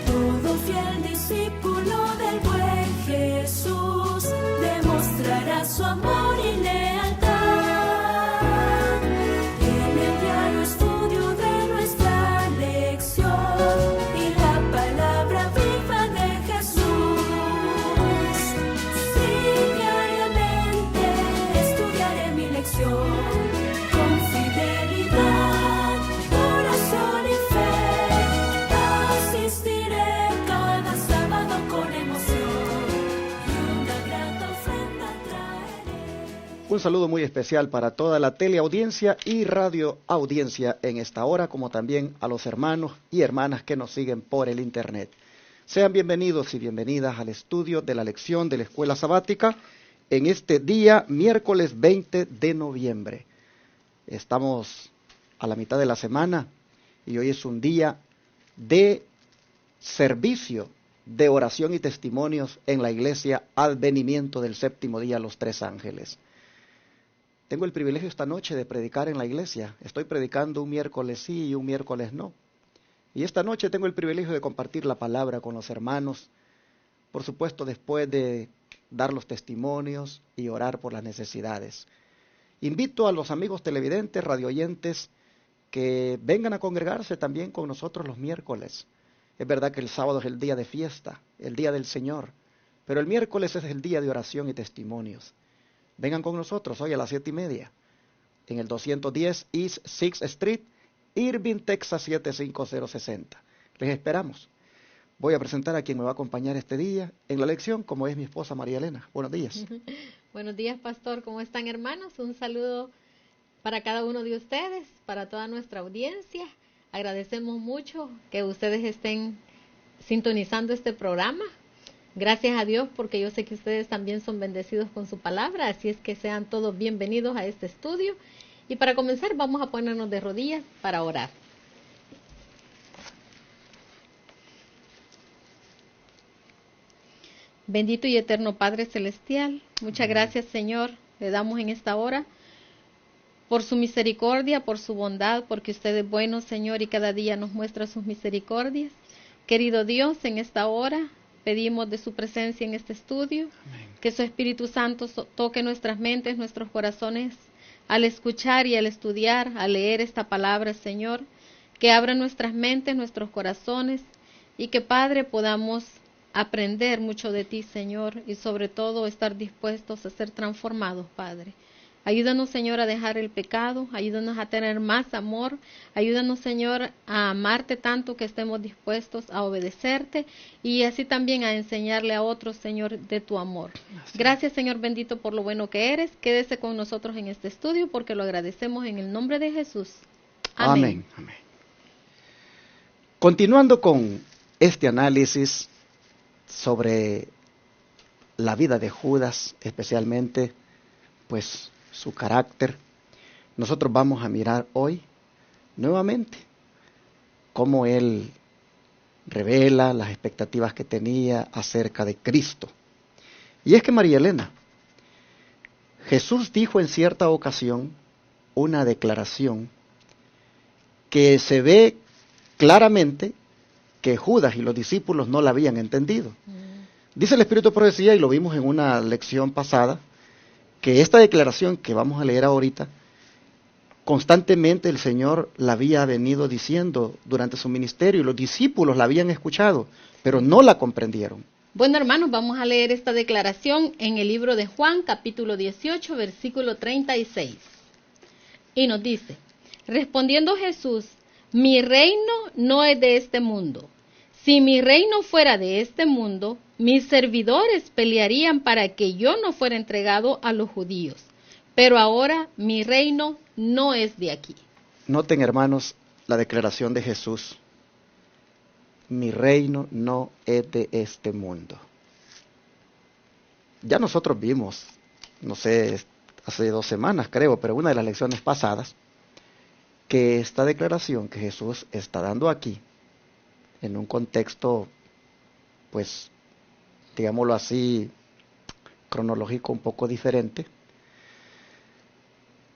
Todo fiel discípulo del buen Jesús demostrará su amor y lealtad. En el diario estudio de nuestra lección y la palabra viva de Jesús. Sí, diariamente estudiaré mi lección con fidelidad, corazón y fe. Asistiré cada sábado con emoción y una grata ofrenda traeré. Un saludo muy especial para toda la teleaudiencia y radioaudiencia en esta hora, como también a los hermanos y hermanas que nos siguen por el internet. Sean bienvenidos y bienvenidas al estudio de la lección de la Escuela Sabática en este día, miércoles 20 de noviembre. Estamos a la mitad de la semana y hoy es un día de servicio, de oración y testimonios en la iglesia Advenimiento del Séptimo Día Los Tres Ángeles. Tengo el privilegio esta noche de predicar en la iglesia. Estoy predicando un miércoles sí y un miércoles no. Y esta noche tengo el privilegio de compartir la palabra con los hermanos, por supuesto después de dar los testimonios y orar por las necesidades. Invito a los amigos televidentes, radioyentes, que vengan a congregarse también con nosotros los miércoles. Es verdad que el sábado es el día de fiesta, el día del Señor, pero el miércoles es el día de oración y testimonios. Vengan con nosotros hoy a las 7:30 en el 210 East 6th Street, Irving, Texas 75060. Les esperamos. Voy a presentar a quien me va a acompañar este día en la lección, como es mi esposa María Elena. Buenos días. Buenos días, pastor. ¿Cómo están, hermanos? Un saludo para cada uno de ustedes, para toda nuestra audiencia. Agradecemos mucho que ustedes estén sintonizando este programa. Gracias a Dios, porque yo sé que ustedes también son bendecidos con su palabra, así es que sean todos bienvenidos a este estudio. Y para comenzar, vamos a ponernos de rodillas para orar. Bendito y eterno Padre Celestial, muchas gracias, Señor, le damos en esta hora por su misericordia, por su bondad, porque usted es bueno, Señor, y cada día nos muestra sus misericordias. Querido Dios, en esta hora pedimos de su presencia en este estudio, que su Espíritu Santo toque nuestras mentes, nuestros corazones, al escuchar y al estudiar, al leer esta palabra, Señor, que abra nuestras mentes, nuestros corazones, y que, Padre, podamos aprender mucho de ti, Señor, y sobre todo estar dispuestos a ser transformados, Padre. Ayúdanos, Señor, a dejar el pecado, ayúdanos a tener más amor, ayúdanos, Señor, a amarte tanto que estemos dispuestos a obedecerte y así también a enseñarle a otros, Señor, de tu amor. Gracias, Señor bendito, por lo bueno que eres. Quédese con nosotros en este estudio porque lo agradecemos en el nombre de Jesús. Amén. Amén. Continuando con este análisis sobre la vida de Judas, especialmente, pues, su carácter, nosotros vamos a mirar hoy nuevamente cómo él revela las expectativas que tenía acerca de Cristo. Y es que, María Elena, Jesús dijo en cierta ocasión una declaración que se ve claramente que Judas y los discípulos no la habían entendido. Dice el Espíritu de Profecía, y lo vimos en una lección pasada, que esta declaración que vamos a leer ahorita, constantemente el Señor la había venido diciendo durante su ministerio, y los discípulos la habían escuchado, pero no la comprendieron. Bueno, hermanos, vamos a leer esta declaración en el libro de Juan, capítulo 18, versículo 36. Y nos dice, respondiendo Jesús, mi reino no es de este mundo. Si mi reino fuera de este mundo, mis servidores pelearían para que yo no fuera entregado a los judíos. Pero ahora mi reino no es de aquí. Noten, hermanos, la declaración de Jesús. Mi reino no es de este mundo. Ya nosotros vimos, no sé, hace 2 semanas creo, pero una de las lecciones pasadas, que esta declaración que Jesús está dando aquí, en un contexto, pues, digámoslo así, cronológico un poco diferente,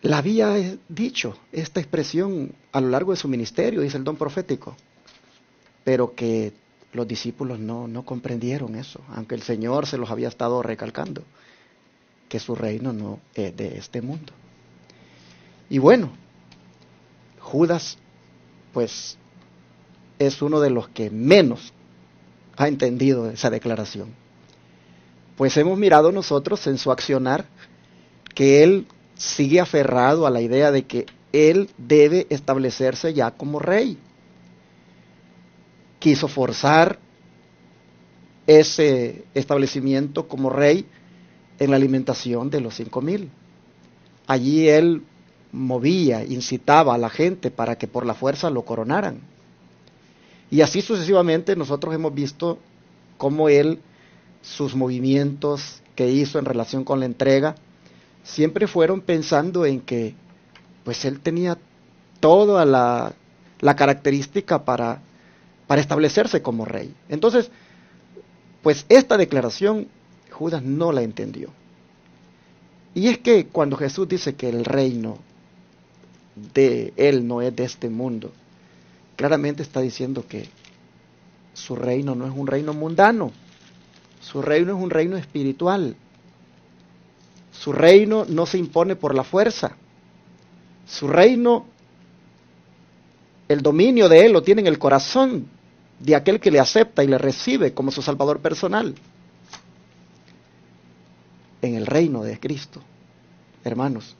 la había dicho esta expresión a lo largo de su ministerio, dice el don profético, pero que los discípulos no comprendieron eso, aunque el Señor se los había estado recalcando, que su reino no es de este mundo. Y bueno, Judas, pues, es uno de los que menos ha entendido esa declaración. Pues hemos mirado nosotros en su accionar que él sigue aferrado a la idea de que él debe establecerse ya como rey. Quiso forzar ese establecimiento como rey en la alimentación de los 5,000. Allí él movía, incitaba a la gente para que por la fuerza lo coronaran. Y así sucesivamente nosotros hemos visto cómo él, sus movimientos que hizo en relación con la entrega, siempre fueron pensando en que pues él tenía toda la característica para establecerse como rey. Entonces, pues esta declaración Judas no la entendió. Y es que cuando Jesús dice que el reino de él no es de este mundo, claramente está diciendo que su reino no es un reino mundano, su reino es un reino espiritual. Su reino no se impone por la fuerza. Su reino, el dominio de él lo tiene en el corazón de aquel que le acepta y le recibe como su Salvador personal. En el reino de Cristo, hermanos,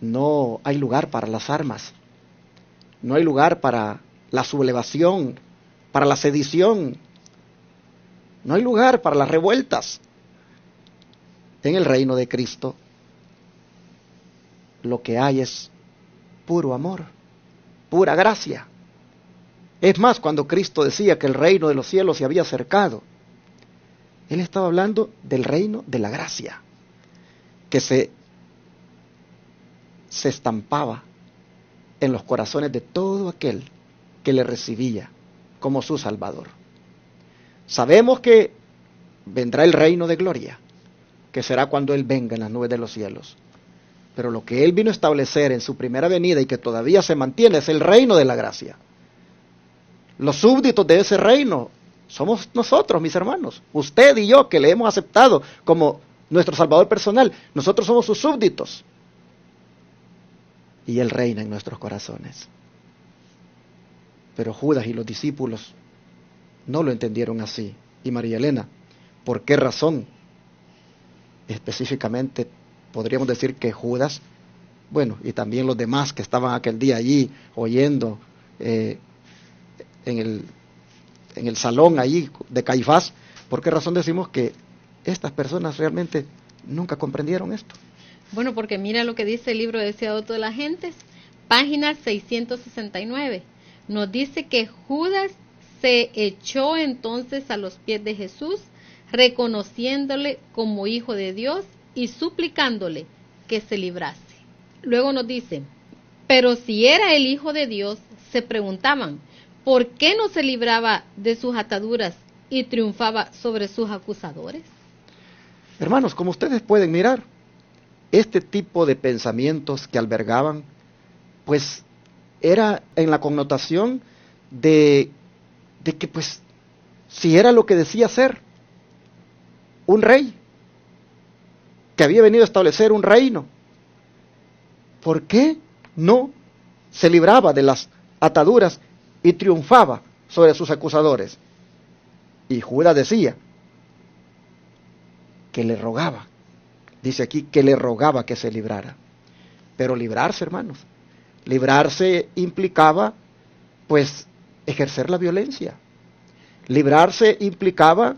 no hay lugar para las armas, no hay lugar para la sublevación, para la sedición, no hay lugar para las revueltas. En el reino de Cristo, lo que hay es puro amor, pura gracia. Es más, cuando Cristo decía que el reino de los cielos se había acercado, Él estaba hablando del reino de la gracia, que se estampaba en los corazones de todo aquel que le recibía como su Salvador. Sabemos que vendrá el reino de gloria, que será cuando Él venga en las nubes de los cielos. Pero lo que Él vino a establecer en su primera venida y que todavía se mantiene es el reino de la gracia. Los súbditos de ese reino somos nosotros, mis hermanos, usted y yo, que le hemos aceptado como nuestro Salvador personal. Nosotros somos sus súbditos. Y Él reina en nuestros corazones. Pero Judas y los discípulos no lo entendieron así. Y María Elena, ¿por qué razón? Específicamente podríamos decir que Judas, bueno, y también los demás que estaban aquel día allí oyendo en el salón allí de Caifás, ¿por qué razón decimos que estas personas realmente nunca comprendieron esto? Bueno, porque mira lo que dice el libro Deseado de todas las gentes, página 669. Nos dice que Judas se echó entonces a los pies de Jesús, reconociéndole como hijo de Dios y suplicándole que se librase. Luego nos dice, pero si era el hijo de Dios, se preguntaban, ¿por qué no se libraba de sus ataduras y triunfaba sobre sus acusadores? Hermanos, como ustedes pueden mirar, este tipo de pensamientos que albergaban, pues era en la connotación de que pues si era lo que decía ser un rey, que había venido a establecer un reino, ¿por qué no se libraba de las ataduras y triunfaba sobre sus acusadores? Y Judas decía que le rogaba, dice aquí que le rogaba que se librara. Pero librarse, hermanos, librarse implicaba pues ejercer la violencia. Librarse implicaba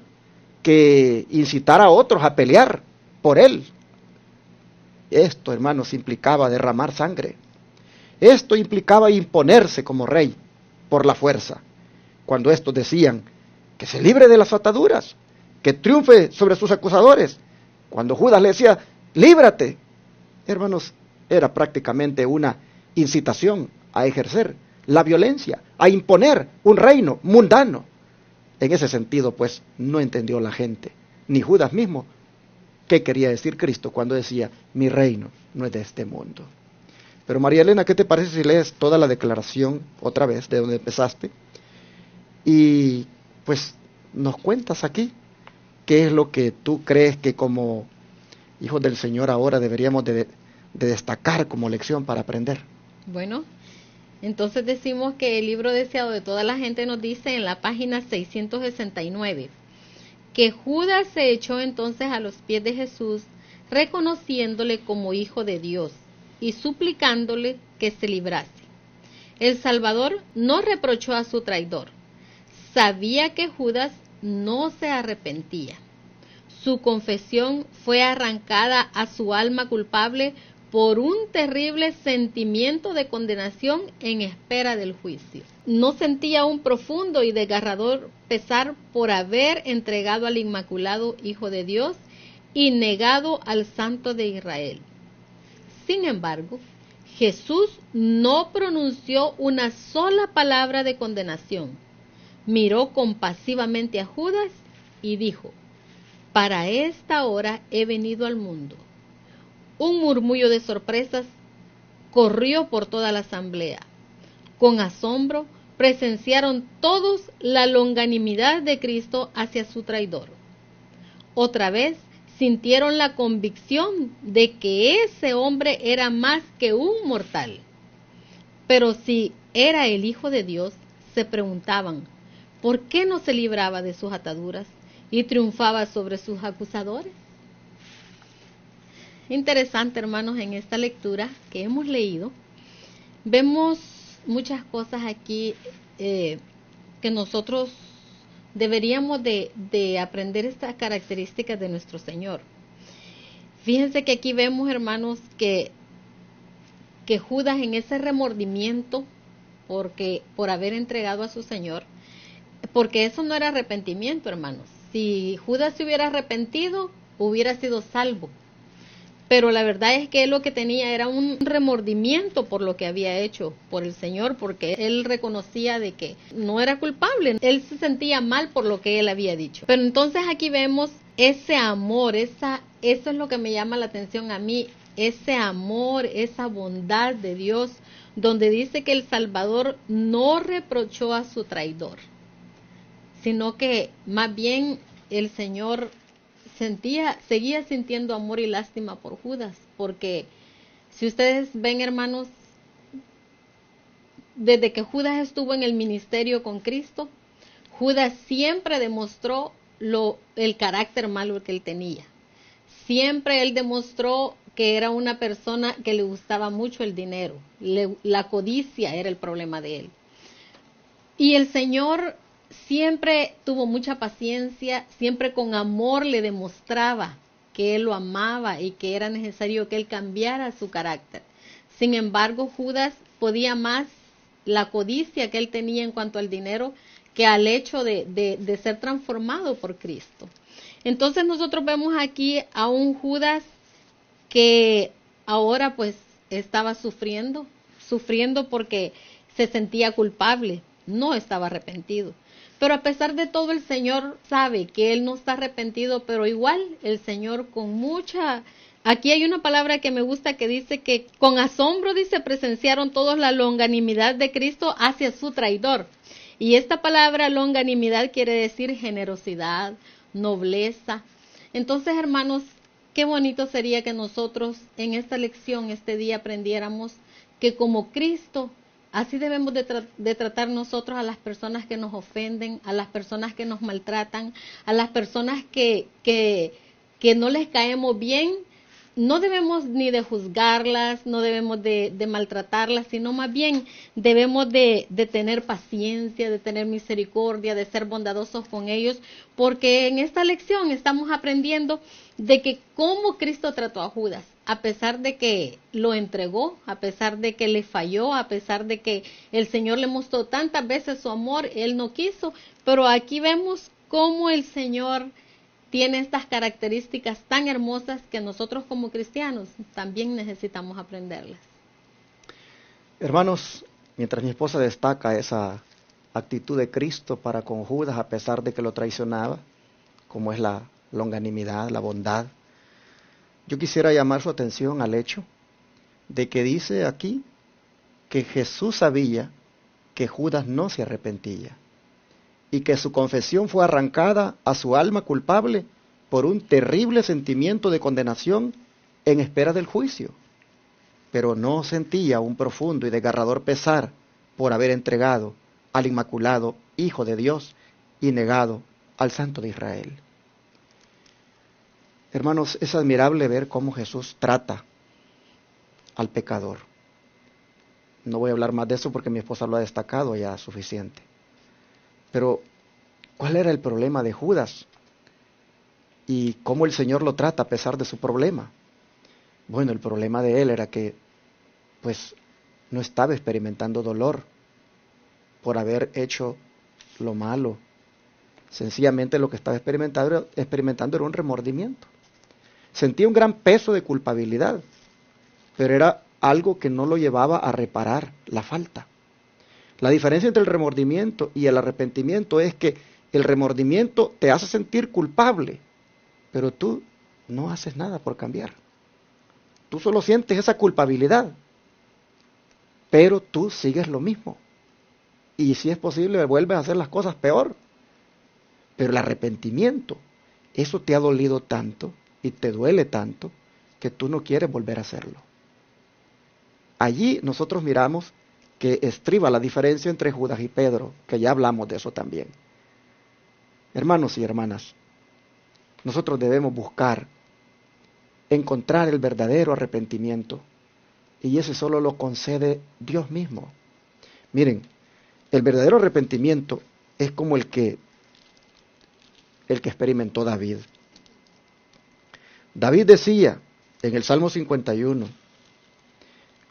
que incitar a otros a pelear por él. Esto, hermanos, implicaba derramar sangre. Esto implicaba imponerse como rey por la fuerza. Cuando estos decían que se libre de las ataduras, que triunfe sobre sus acusadores, cuando Judas le decía, líbrate, hermanos, era prácticamente una incitación a ejercer la violencia, a imponer un reino mundano. En ese sentido, pues, no entendió la gente, ni Judas mismo, qué quería decir Cristo cuando decía, mi reino no es de este mundo. Pero María Elena, ¿qué te parece si lees toda la declaración otra vez, de donde empezaste? Y pues nos cuentas aquí qué es lo que tú crees que como hijos del Señor ahora deberíamos de destacar como lección para aprender. Bueno, entonces decimos que el libro deseado de toda la gente nos dice en la página 669 que Judas se echó entonces a los pies de Jesús, reconociéndole como hijo de Dios y suplicándole que se librase. El Salvador no reprochó a su traidor. Sabía que Judas no se arrepentía. Su confesión fue arrancada a su alma culpable por un terrible sentimiento de condenación en espera del juicio. No sentía un profundo y desgarrador pesar por haber entregado al Inmaculado Hijo de Dios y negado al Santo de Israel. Sin embargo, Jesús no pronunció una sola palabra de condenación. Miró compasivamente a Judas y dijo: para esta hora he venido al mundo. Un murmullo de sorpresas corrió por toda la asamblea. Con asombro presenciaron todos la longanimidad de Cristo hacia su traidor. Otra vez sintieron la convicción de que ese hombre era más que un mortal. Pero si era el Hijo de Dios, se preguntaban, ¿por qué no se libraba de sus ataduras y triunfaba sobre sus acusadores? Interesante, hermanos, en esta lectura que hemos leído, vemos muchas cosas aquí que nosotros deberíamos de aprender estas características de nuestro Señor. Fíjense que aquí vemos, hermanos, que Judas en ese remordimiento por haber entregado a su Señor, porque eso no era arrepentimiento, hermanos. Si Judas se hubiera arrepentido, hubiera sido salvo. Pero la verdad es que él lo que tenía era un remordimiento por lo que había hecho por el Señor, porque él reconocía de que no era culpable. Él se sentía mal por lo que él había dicho. Pero entonces aquí vemos ese amor, eso es lo que me llama la atención a mí, ese amor, esa bondad de Dios, donde dice que el Salvador no reprochó a su traidor, sino que más bien el Señor seguía sintiendo amor y lástima por Judas, porque si ustedes ven, hermanos, desde que Judas estuvo en el ministerio con Cristo, Judas siempre demostró el carácter malo que él tenía. Siempre él demostró que era una persona que le gustaba mucho el dinero, la codicia era el problema de él. Y el Señor siempre tuvo mucha paciencia, siempre con amor le demostraba que él lo amaba y que era necesario que él cambiara su carácter. Sin embargo, Judas podía más la codicia que él tenía en cuanto al dinero que al hecho de ser transformado por Cristo. Entonces nosotros vemos aquí a un Judas que ahora pues estaba sufriendo porque se sentía culpable, no estaba arrepentido. Pero a pesar de todo, el Señor sabe que él no está arrepentido, pero igual el Señor con mucha... Aquí hay una palabra que me gusta que dice que con asombro, dice, presenciaron todos la longanimidad de Cristo hacia su traidor. Y esta palabra longanimidad quiere decir generosidad, nobleza. Entonces, hermanos, qué bonito sería que nosotros en esta lección, este día, aprendiéramos que como Cristo, así debemos de tratar nosotros a las personas que nos ofenden, a las personas que nos maltratan, a las personas que no les caemos bien. No debemos ni de juzgarlas, no debemos de maltratarlas, sino más bien debemos de tener paciencia, de tener misericordia, de ser bondadosos con ellos, porque en esta lección estamos aprendiendo de que cómo Cristo trató a Judas, a pesar de que lo entregó, a pesar de que le falló, a pesar de que el Señor le mostró tantas veces su amor, él no quiso, pero aquí vemos cómo el Señor tiene estas características tan hermosas que nosotros como cristianos también necesitamos aprenderlas. Hermanos, mientras mi esposa destaca esa actitud de Cristo para con Judas a pesar de que lo traicionaba, como es la longanimidad, la bondad, yo quisiera llamar su atención al hecho de que dice aquí que Jesús sabía que Judas no se arrepentía y que su confesión fue arrancada a su alma culpable por un terrible sentimiento de condenación en espera del juicio, pero no sentía un profundo y desgarrador pesar por haber entregado al Inmaculado Hijo de Dios y negado al Santo de Israel. Hermanos, es admirable ver cómo Jesús trata al pecador. No voy a hablar más de eso porque mi esposa lo ha destacado ya suficiente. Pero, ¿cuál era el problema de Judas? ¿Y cómo el Señor lo trata a pesar de su problema? Bueno, el problema de él era que, pues, no estaba experimentando dolor por haber hecho lo malo. Sencillamente lo que estaba experimentando era un remordimiento. Sentía un gran peso de culpabilidad, pero era algo que no lo llevaba a reparar la falta. La diferencia entre el remordimiento y el arrepentimiento es que el remordimiento te hace sentir culpable, pero tú no haces nada por cambiar. Tú solo sientes esa culpabilidad, pero tú sigues lo mismo. Y si es posible, vuelves a hacer las cosas peor. Pero el arrepentimiento, eso te ha dolido tanto y te duele tanto que tú no quieres volver a hacerlo. Allí nosotros miramos que estriba la diferencia entre Judas y Pedro, que ya hablamos de eso también. Hermanos y hermanas, nosotros debemos buscar encontrar el verdadero arrepentimiento, y ese solo lo concede Dios mismo. Miren, el verdadero arrepentimiento es como el que experimentó David. David decía en el Salmo 51,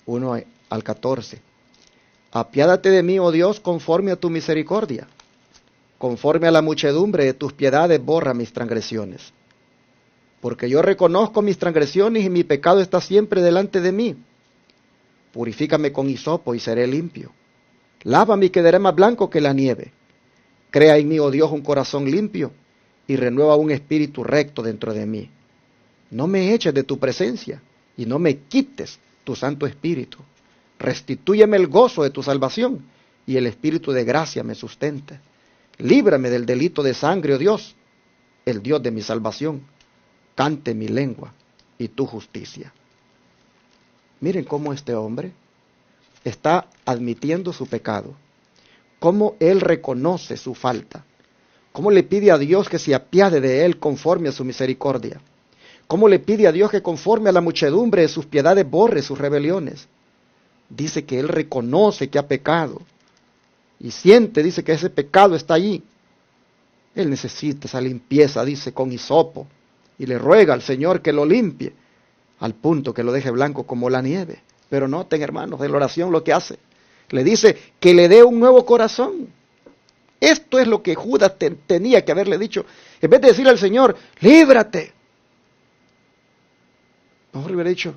1 al 14, apiádate de mí, oh Dios, conforme a tu misericordia, conforme a la muchedumbre de tus piedades borra mis transgresiones. Porque yo reconozco mis transgresiones y mi pecado está siempre delante de mí. Purifícame con hisopo y seré limpio. Lávame y quedaré más blanco que la nieve. Crea en mí, oh Dios, un corazón limpio y renueva un espíritu recto dentro de mí. No me eches de tu presencia y no me quites tu Santo Espíritu. Restitúyeme el gozo de tu salvación y el espíritu de gracia me sustente. Líbrame del delito de sangre, oh Dios, el Dios de mi salvación. Cante mi lengua y tu justicia. Miren cómo este hombre está admitiendo su pecado, cómo él reconoce su falta, cómo le pide a Dios que se apiade de él conforme a su misericordia, cómo le pide a Dios que conforme a la muchedumbre de sus piedades borre sus rebeliones. Dice que él reconoce que ha pecado y siente, dice que ese pecado está allí. Él necesita esa limpieza, dice, con hisopo, y le ruega al Señor que lo limpie, al punto que lo deje blanco como la nieve. Pero noten, hermanos, en la oración lo que hace. Le dice que le dé un nuevo corazón. Esto es lo que Judas tenía que haberle dicho. En vez de decirle al Señor, líbrate. Mejor le hubiera dicho,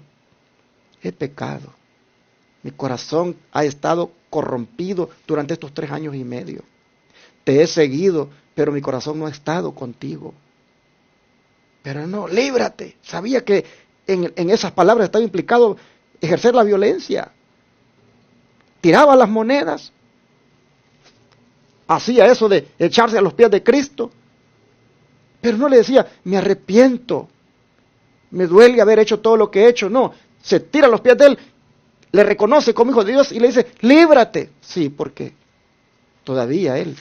he pecado. Mi corazón ha estado corrompido durante estos 3 años y medio. Te he seguido, pero mi corazón no ha estado contigo. Pero no, líbrate. Sabía que en esas palabras estaba implicado ejercer la violencia. Tiraba las monedas. Hacía eso de echarse a los pies de Cristo. Pero no le decía, me arrepiento. Me duele haber hecho todo lo que he hecho. No, se tira a los pies de Él. Le reconoce como hijo de Dios y le dice, líbrate. Sí, porque todavía Él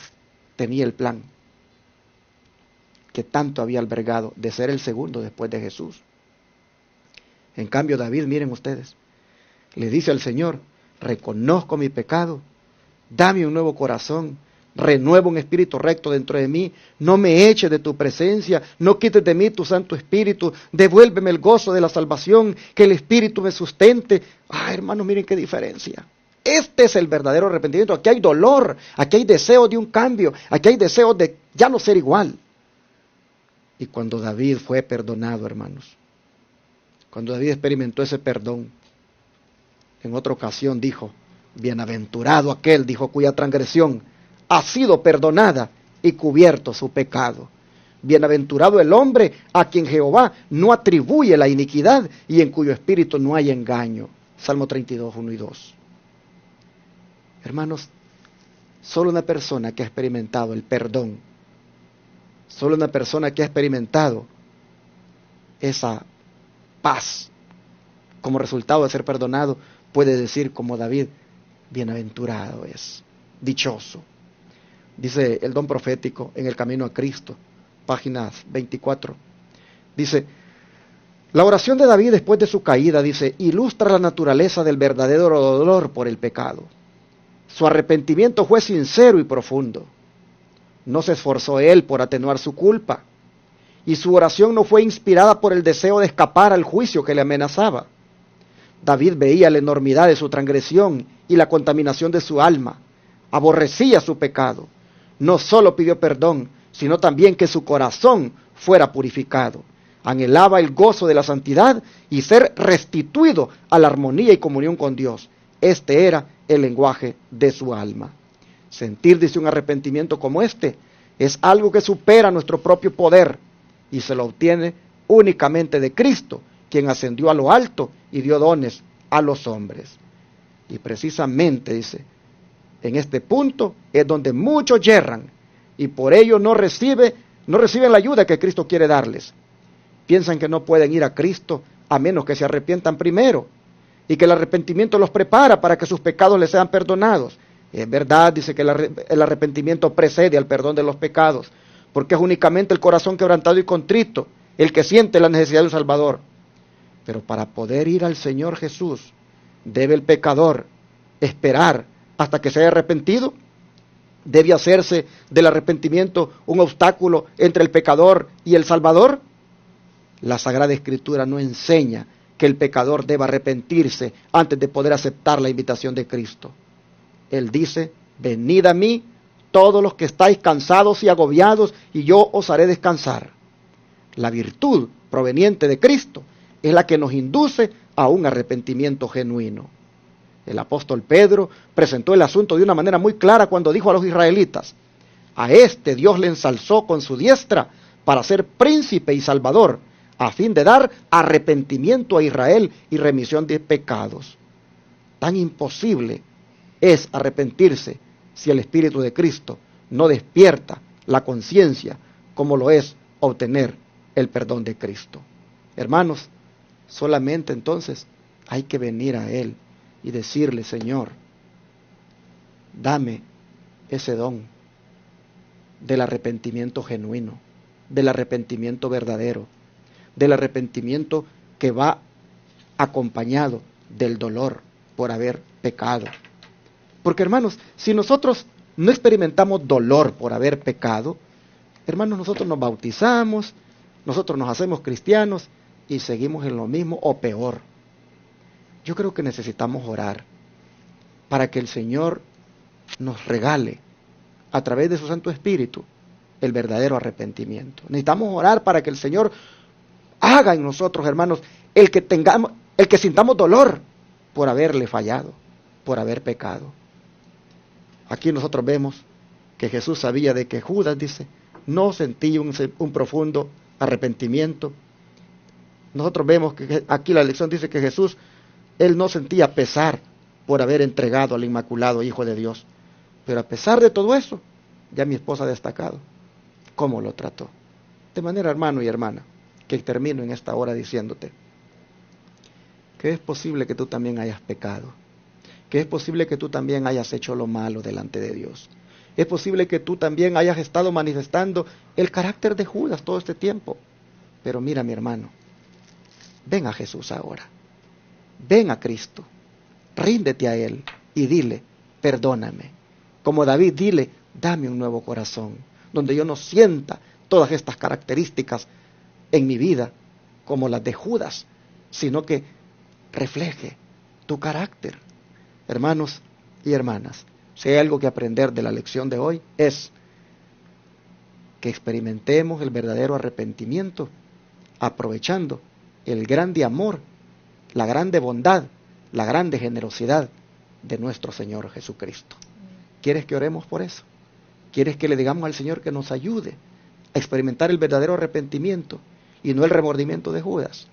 tenía el plan que tanto había albergado de ser el segundo después de Jesús. En cambio David, miren ustedes, le dice al Señor, reconozco mi pecado, dame un nuevo corazón, renueva un espíritu recto dentro de mí, no me eches de tu presencia, no quites de mí tu Santo Espíritu, devuélveme el gozo de la salvación, que el Espíritu me sustente. Hermanos, miren qué diferencia. Este es el verdadero arrepentimiento. Aquí hay dolor, aquí hay deseo de un cambio, aquí hay deseo de ya no ser igual. Y cuando David fue perdonado, hermanos, cuando David experimentó ese perdón, en otra ocasión dijo, bienaventurado aquel, dijo, cuya transgresión ha sido perdonada y cubierto su pecado. Bienaventurado el hombre a quien Jehová no atribuye la iniquidad y en cuyo espíritu no hay engaño. Salmo 32, 1 y 2. Hermanos, solo una persona que ha experimentado el perdón, solo una persona que ha experimentado esa paz como resultado de ser perdonado, puede decir como David, bienaventurado es, dichoso. Dice el don profético en El Camino a Cristo, páginas 24. Dice, la oración de David después de su caída, dice, ilustra la naturaleza del verdadero dolor por el pecado. Su arrepentimiento fue sincero y profundo. No se esforzó él por atenuar su culpa. Y su oración no fue inspirada por el deseo de escapar al juicio que le amenazaba. David veía la enormidad de su transgresión y la contaminación de su alma. Aborrecía su pecado. No solo pidió perdón, sino también que su corazón fuera purificado. Anhelaba el gozo de la santidad y ser restituido a la armonía y comunión con Dios. Este era el lenguaje de su alma. Sentir, dice, un arrepentimiento como este es algo que supera nuestro propio poder y se lo obtiene únicamente de Cristo, quien ascendió a lo alto y dio dones a los hombres. Y precisamente, dice, en este punto es donde muchos yerran y por ello no reciben la ayuda que Cristo quiere darles. Piensan que no pueden ir a Cristo a menos que se arrepientan primero y que el arrepentimiento los prepara para que sus pecados les sean perdonados. Es verdad, dice que el arrepentimiento precede al perdón de los pecados, porque es únicamente el corazón quebrantado y contrito el que siente la necesidad de un Salvador. Pero para poder ir al Señor Jesús, ¿debe el pecador esperar hasta que se haya arrepentido? ¿Debe hacerse del arrepentimiento un obstáculo entre el pecador y el Salvador? La Sagrada Escritura no enseña que el pecador deba arrepentirse antes de poder aceptar la invitación de Cristo. Él dice, venid a mí todos los que estáis cansados y agobiados, y yo os haré descansar. La virtud proveniente de Cristo es la que nos induce a un arrepentimiento genuino. El apóstol Pedro presentó el asunto de una manera muy clara cuando dijo a los israelitas, a este Dios le ensalzó con su diestra para ser príncipe y salvador, a fin de dar arrepentimiento a Israel y remisión de pecados. Tan imposible es arrepentirse si el Espíritu de Cristo no despierta la conciencia como lo es obtener el perdón de Cristo. Hermanos, solamente entonces hay que venir a Él y decirle, Señor, dame ese don del arrepentimiento genuino, del arrepentimiento verdadero, del arrepentimiento que va acompañado del dolor por haber pecado. Porque, hermanos, si nosotros no experimentamos dolor por haber pecado, hermanos, nosotros nos bautizamos, nosotros nos hacemos cristianos y seguimos en lo mismo o peor. Yo creo que necesitamos orar para que el Señor nos regale a través de su Santo Espíritu el verdadero arrepentimiento. Necesitamos orar para que el Señor haga en nosotros, hermanos, el que sintamos dolor por haberle fallado, por haber pecado. Aquí nosotros vemos que Jesús sabía de que Judas, dice, no sentía un profundo arrepentimiento. Nosotros vemos que aquí la lección dice que Jesús, Él no sentía pesar por haber entregado al Inmaculado Hijo de Dios. Pero a pesar de todo eso, ya mi esposa ha destacado cómo lo trató. De manera, hermano y hermana, que termino en esta hora diciéndote que es posible que tú también hayas pecado, que es posible que tú también hayas hecho lo malo delante de Dios. Es posible que tú también hayas estado manifestando el carácter de Judas todo este tiempo. Pero mira, mi hermano, ven a Jesús ahora. Ven a Cristo. Ríndete a Él y dile, perdóname. Como David, dile, dame un nuevo corazón, donde yo no sienta todas estas características en mi vida como las de Judas, sino que refleje tu carácter. Hermanos y hermanas, si hay algo que aprender de la lección de hoy es que experimentemos el verdadero arrepentimiento aprovechando el grande amor, la grande bondad, la grande generosidad de nuestro Señor Jesucristo. ¿Quieres que oremos por eso? ¿Quieres que le digamos al Señor que nos ayude a experimentar el verdadero arrepentimiento y no el remordimiento de Judas.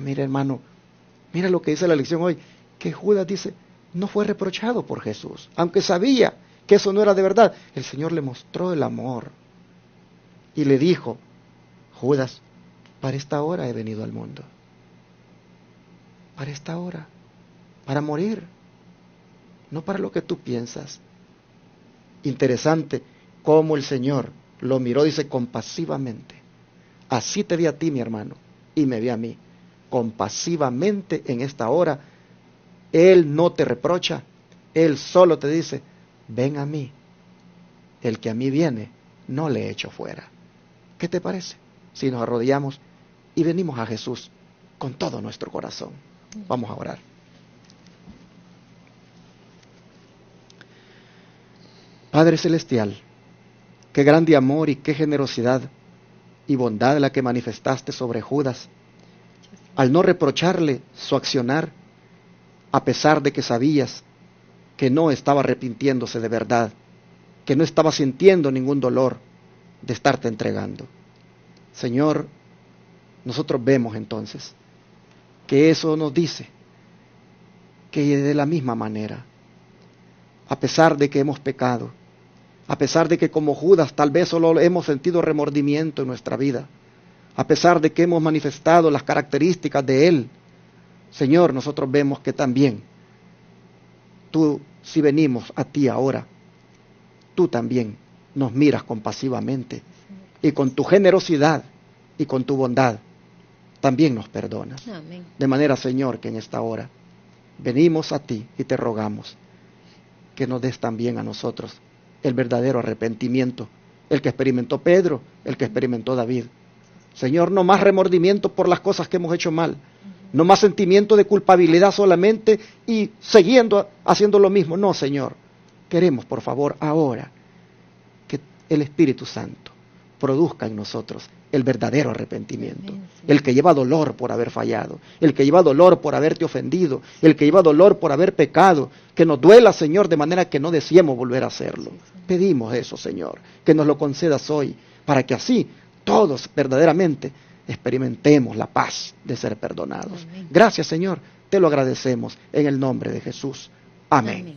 Mira hermano, mira lo que dice la lección hoy, que Judas dice, no fue reprochado por Jesús, aunque sabía que eso no era de verdad. El Señor le mostró el amor y le dijo, Judas, para esta hora he venido al mundo. Para esta hora, para morir, no para lo que tú piensas. Interesante cómo el Señor lo miró, dice, compasivamente. Así te vi a ti, mi hermano, y me vi a mí. Compasivamente en esta hora, Él no te reprocha, Él solo te dice, ven a mí. El que a mí viene, no le echo fuera. ¿Qué te parece si nos arrodillamos y venimos a Jesús con todo nuestro corazón? Vamos a orar. Padre Celestial, qué grande amor y qué generosidad y bondad la que manifestaste sobre Judas, al no reprocharle su accionar, a pesar de que sabías que no estaba arrepintiéndose de verdad, que no estaba sintiendo ningún dolor de estarte entregando. Señor, nosotros vemos entonces que eso nos dice que de la misma manera, a pesar de que hemos pecado, a pesar de que como Judas tal vez solo hemos sentido remordimiento en nuestra vida, a pesar de que hemos manifestado las características de Él, Señor, nosotros vemos que también tú, si venimos a ti ahora, tú también nos miras compasivamente y con tu generosidad y con tu bondad también nos perdonas. Amén. De manera, Señor, que en esta hora venimos a ti y te rogamos que nos des también a nosotros el verdadero arrepentimiento, el que experimentó Pedro, el que experimentó David. Señor, no más remordimiento por las cosas que hemos hecho mal, no más sentimiento de culpabilidad solamente y siguiendo haciendo lo mismo. No, Señor, queremos por favor ahora que el Espíritu Santo produzca en nosotros el verdadero arrepentimiento, el que lleva dolor por haber fallado, el que lleva dolor por haberte ofendido, el que lleva dolor por haber pecado, que nos duela, Señor, de manera que no deseemos volver a hacerlo. Pedimos eso, Señor, que nos lo concedas hoy, para que así todos verdaderamente experimentemos la paz de ser perdonados. Gracias, Señor, te lo agradecemos en el nombre de Jesús. Amén.